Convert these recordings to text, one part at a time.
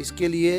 इसके लिए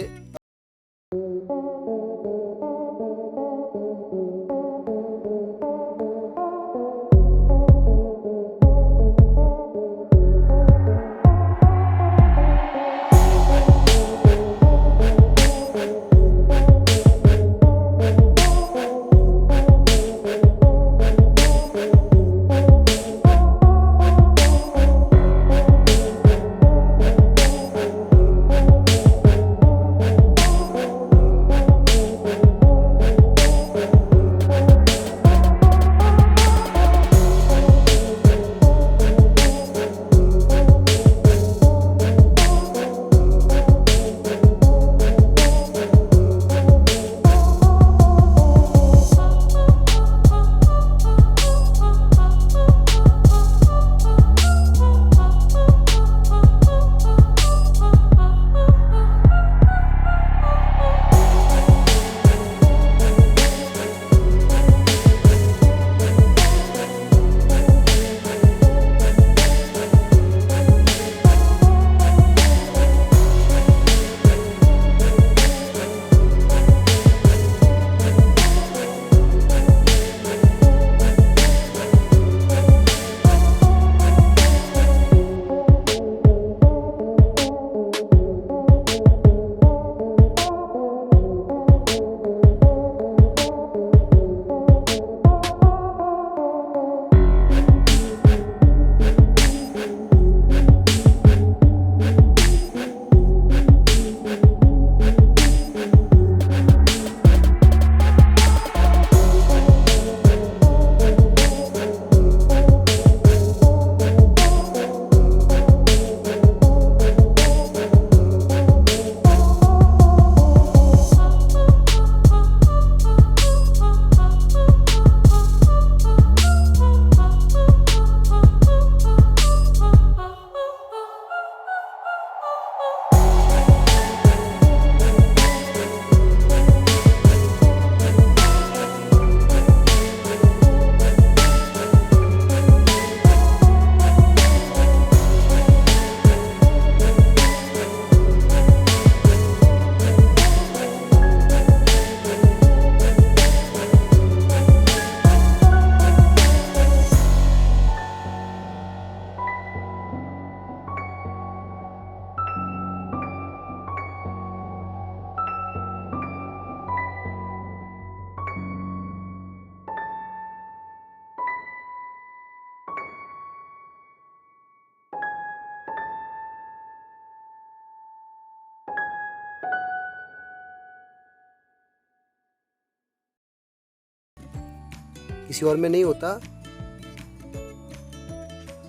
किसी और में नहीं होता,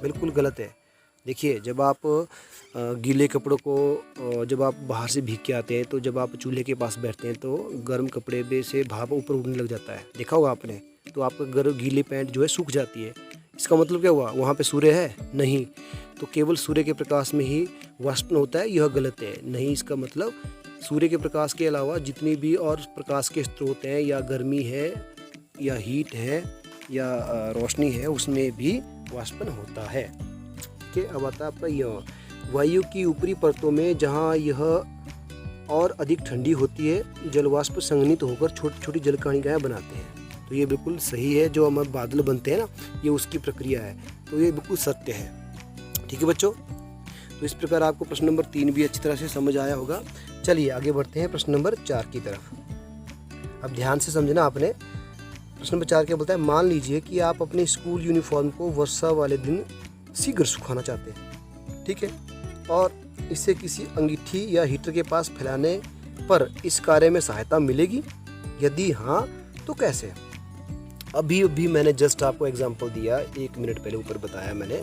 बिल्कुल गलत है। देखिए, जब आप गीले कपड़ों को जब आप बाहर से भीग के आते हैं तो जब आप चूल्हे के पास बैठते हैं तो गर्म कपड़े में से भाप ऊपर उड़ने लग जाता है, देखा होगा आपने। तो आपका गीली पैंट जो है सूख जाती है। इसका मतलब क्या हुआ, वहाँ पे सूर्य है नहीं, तो केवल सूर्य के प्रकाश में ही वाष्पन होता है, यह गलत है। नहीं, इसका मतलब सूर्य के प्रकाश के अलावा जितनी भी और प्रकाश के स्रोत हैं, या गर्मी है या हीट है या रोशनी है, उसमें भी वाष्पन होता है। ठीक है, अब आता है आपका यह वायु की ऊपरी परतों में, जहाँ यह और अधिक ठंडी होती है, जलवाष्प संघनित होकर छोटी छोटी जलकणिकाएं बनाते हैं। तो ये बिल्कुल सही है, जो हमारे बादल बनते हैं ना, ये उसकी प्रक्रिया है, तो ये बिल्कुल सत्य है। ठीक है बच्चों, तो इस प्रकार आपको प्रश्न नंबर 3 भी अच्छी तरह से समझ आया होगा। चलिए आगे बढ़ते हैं प्रश्न नंबर 4 की तरफ। अब ध्यान से समझना आपने। प्रश्न नंबर 4 क्या बोलता है, मान लीजिए कि आप अपने स्कूल यूनिफॉर्म को वर्षा वाले दिन शीघ्र सुखाना चाहते हैं, ठीक है, और इसे किसी अंगीठी या हीटर के पास फैलाने पर इस कार्य में सहायता मिलेगी? यदि हाँ तो कैसे? अभी मैंने जस्ट आपको एग्जांपल दिया, 1 मिनट पहले ऊपर बताया मैंने।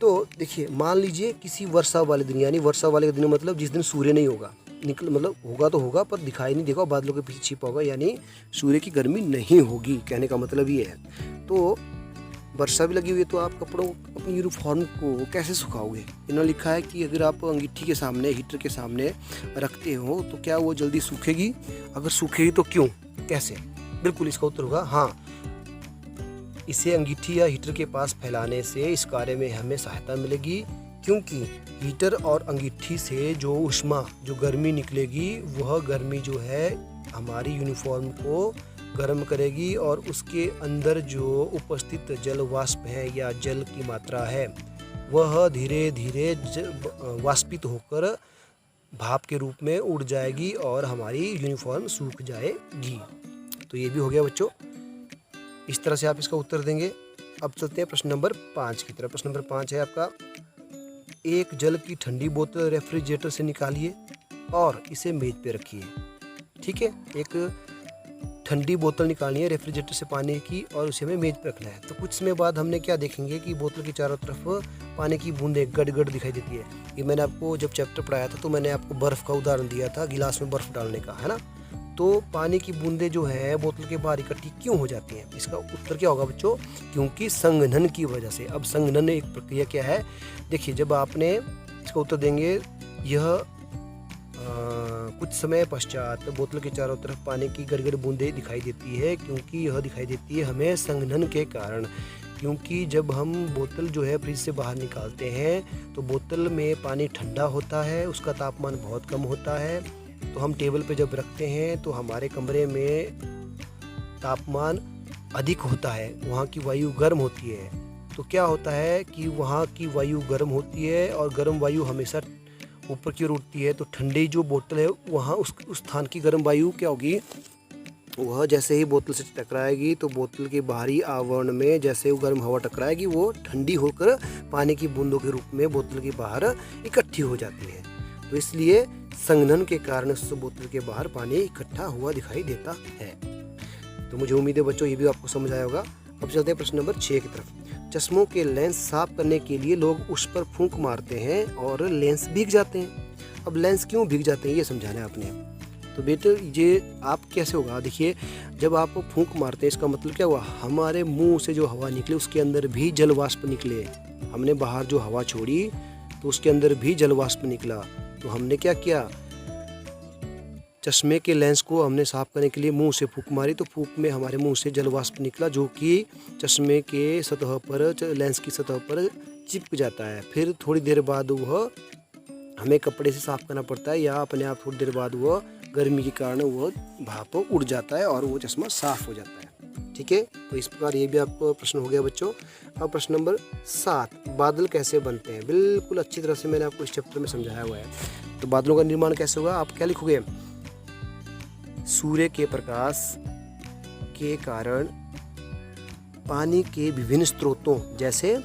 तो देखिए, मान लीजिए किसी वर्षा वाले दिन, यानी वर्षा वाले दिन मतलब जिस दिन सूर्य नहीं होगा, मतलब होगा तो होगा पर दिखाई नहीं देगा, बादलों के पीछे छिपा होगा, यानी सूर्य की गर्मी नहीं होगी, कहने का मतलब ये है। तो वर्षा भी लगी हुई है, तो आप कपड़ों अपनी यूनिफॉर्म को कैसे सुखाओगे? इन्होंने लिखा है कि अगर आप अंगीठी के सामने, हीटर के सामने रखते हो तो क्या वो जल्दी सूखेगी? अगर सूखेगी तो क्यों, कैसे? बिल्कुल इसका उत्तर होगा हाँ, इसे अंगीठी या हीटर के पास फैलाने से इस कार्य में हमें सहायता मिलेगी, क्योंकि हीटर और अंगीठी से जो ऊष्मा, जो गर्मी निकलेगी, वह गर्मी जो है हमारी यूनिफॉर्म को गर्म करेगी और उसके अंदर जो उपस्थित जल वाष्प है या जल की मात्रा है वह धीरे धीरे वाष्पित होकर भाप के रूप में उड़ जाएगी और हमारी यूनिफॉर्म सूख जाएगी। तो ये भी हो गया बच्चों। इस तरह से आप इसका उत्तर देंगे। अब चलते हैं प्रश्न नंबर 5 की तरफ। प्रश्न नंबर 5 है आपका, एक जल की ठंडी बोतल रेफ्रिजरेटर से निकालिए और इसे मेज पे रखिए। ठीक है, एक ठंडी बोतल निकालनी है रेफ्रिजरेटर से पानी की और उसे हमें मेज पर रखना है। तो कुछ समय बाद हमने क्या देखेंगे कि बोतल के चारों तरफ पानी की बूंदें गड़ दिखाई देती है। ये मैंने आपको जब चैप्टर पढ़ाया था तो मैंने आपको बर्फ़ का उदाहरण दिया था, गिलास में बर्फ़ डालने का, है ना। तो पानी की बूंदें जो है बोतल के बाहर इकट्ठी क्यों हो जाती हैं? इसका उत्तर क्या होगा बच्चों? क्योंकि संघनन की वजह से। अब संघनन एक प्रक्रिया क्या है, देखिए, जब आपने इसका उत्तर देंगे, यह कुछ समय पश्चात बोतल के चारों तरफ पानी की गड़गड़ बूंदें दिखाई देती है, क्योंकि यह दिखाई देती है हमें संघनन के कारण। क्योंकि जब हम बोतल जो है फ्रिज से बाहर निकालते हैं तो बोतल में पानी ठंडा होता है, उसका तापमान बहुत कम होता है। तो हम टेबल पे जब रखते हैं तो हमारे कमरे में तापमान अधिक होता है, वहाँ की वायु गर्म होती है। तो क्या होता है कि वहाँ की वायु गर्म होती है और गर्म वायु हमेशा ऊपर की ओर उठती है। तो ठंडी जो बोतल है वहाँ उस स्थान की गर्म वायु क्या होगी, वह जैसे ही बोतल से टकराएगी तो बोतल के बाहरी आवरण में जैसे वो गर्म हवा टकराएगी वो ठंडी होकर पानी की बूंदों के रूप में बोतल के बाहर इकट्ठी हो जाती है। तो इसलिए संघनन के कारण उस बोतल के बाहर पानी इकट्ठा हुआ दिखाई देता है। तो मुझे उम्मीद है बच्चों ये भी आपको समझ आया होगा। अब चलते हैं प्रश्न नंबर 6 की तरफ। चश्मों के लेंस साफ करने के लिए लोग उस पर फूंक मारते हैं और लेंस भीग जाते हैं। अब लेंस क्यों भीग जाते हैं ये समझाना है आपने। तो बेटे ये आप कैसे होगा, देखिए, जब आप फूंक मारते हैं इसका मतलब क्या हुआ, हमारे मुंह से जो हवा निकले उसके अंदर भी जल वाष्प निकले। हमने बाहर जो हवा छोड़ी तो उसके अंदर भी जल वाष्प निकला। तो हमने क्या किया, चश्मे के लेंस को हमने साफ करने के लिए मुंह से फूंक मारी, तो फूंक में हमारे मुंह से जल वाष्प निकला जो कि चश्मे के सतह पर, लेंस की सतह पर चिपक जाता है। फिर थोड़ी देर बाद वह हमें कपड़े से साफ करना पड़ता है या अपने आप थोड़ी देर बाद वह गर्मी के कारण वह भाप उड़ जाता है और वो चश्मा साफ हो जाता है। ठीक है, तो इस प्रकार ये भी आपको प्रश्न हो गया बच्चों। अब प्रश्न नंबर 7, बादल कैसे बनते हैं? बिल्कुल अच्छी तरह से मैंने आपको इस चैप्टर में समझाया हुआ है। तो बादलों का निर्माण कैसे होगा, आप क्या लिखोगे, सूर्य के प्रकाश के कारण पानी के विभिन्न स्रोतों जैसे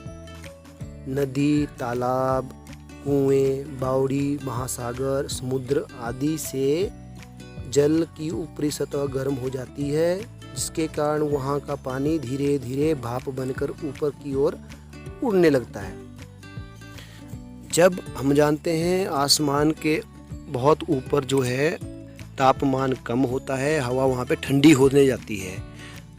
नदी, तालाब, कुएं, बावड़ी, महासागर, समुद्र आदि से जल की ऊपरी सतह गर्म हो जाती है, जिसके कारण वहाँ का पानी धीरे धीरे भाप बनकर ऊपर की ओर उड़ने लगता है। जब हम जानते हैं आसमान के बहुत ऊपर जो है तापमान कम होता है, हवा वहाँ पे ठंडी होने जाती है।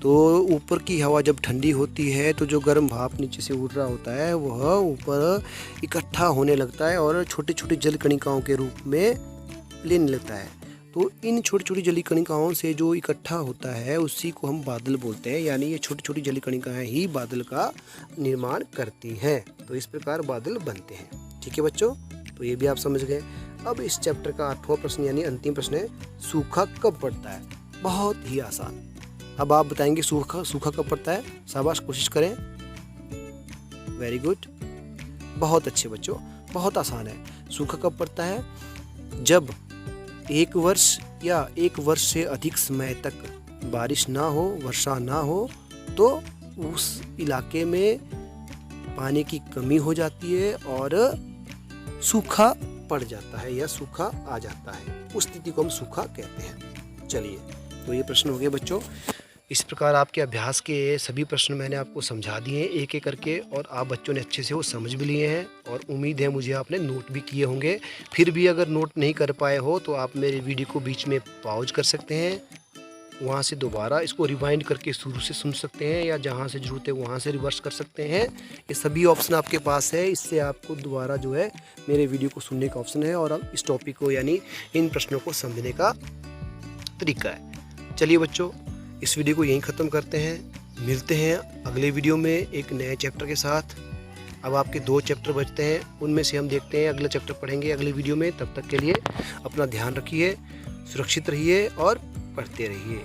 तो ऊपर की हवा जब ठंडी होती है तो जो गर्म भाप नीचे से उड़ रहा होता है वह ऊपर इकट्ठा होने लगता है और छोटी छोटी जल कणिकाओं के रूप में लेने लगता है। तो इन छोटी छोटी जली कणिकाओं से जो इकट्ठा होता है उसी को हम बादल बोलते हैं। यानी ये छोटी छोटी जली कणिकाएँ ही बादल का निर्माण करती हैं। तो इस प्रकार बादल बनते हैं। ठीक है बच्चों, तो ये भी आप समझ गए। अब इस चैप्टर का 8वां प्रश्न यानी अंतिम प्रश्न है, सूखा कब पड़ता है? बहुत ही आसान। अब आप बताएंगे सूखा कब पड़ता है? शाबाश, कोशिश करें। वेरी गुड, बहुत अच्छे बच्चों, बहुत आसान है। सूखा कब पड़ता है? जब 1 वर्ष या 1 वर्ष से अधिक समय तक बारिश ना हो, वर्षा ना हो, तो उस इलाके में पानी की कमी हो जाती है और सूखा पड़ जाता है या सूखा आ जाता है। उस स्थिति को हम सूखा कहते हैं। चलिए, तो ये प्रश्न हो गए बच्चों। इस प्रकार आपके अभ्यास के सभी प्रश्न मैंने आपको समझा दिए हैं एक एक करके, और आप बच्चों ने अच्छे से वो समझ भी लिए हैं और उम्मीद है मुझे आपने नोट भी किए होंगे। फिर भी अगर नोट नहीं कर पाए हो तो आप मेरे वीडियो को बीच में पॉज कर सकते हैं, वहाँ से दोबारा इसको रिवाइंड करके शुरू से सुन सकते हैं या जहाँ से ज़रूरत है वहाँ से रिवर्स कर सकते हैं। ये सभी ऑप्शन आपके पास है। इससे आपको दोबारा जो है मेरे वीडियो को सुनने का ऑप्शन है और अब इस टॉपिक को यानी इन प्रश्नों को समझने का तरीका है। चलिए बच्चों, इस वीडियो को यहीं ख़त्म करते हैं। मिलते हैं अगले वीडियो में एक नए चैप्टर के साथ। अब आपके 2 चैप्टर बचते हैं, उनमें से हम देखते हैं, अगला चैप्टर पढ़ेंगे अगले वीडियो में। तब तक के लिए अपना ध्यान रखिए, सुरक्षित रहिए और पढ़ते रहिए।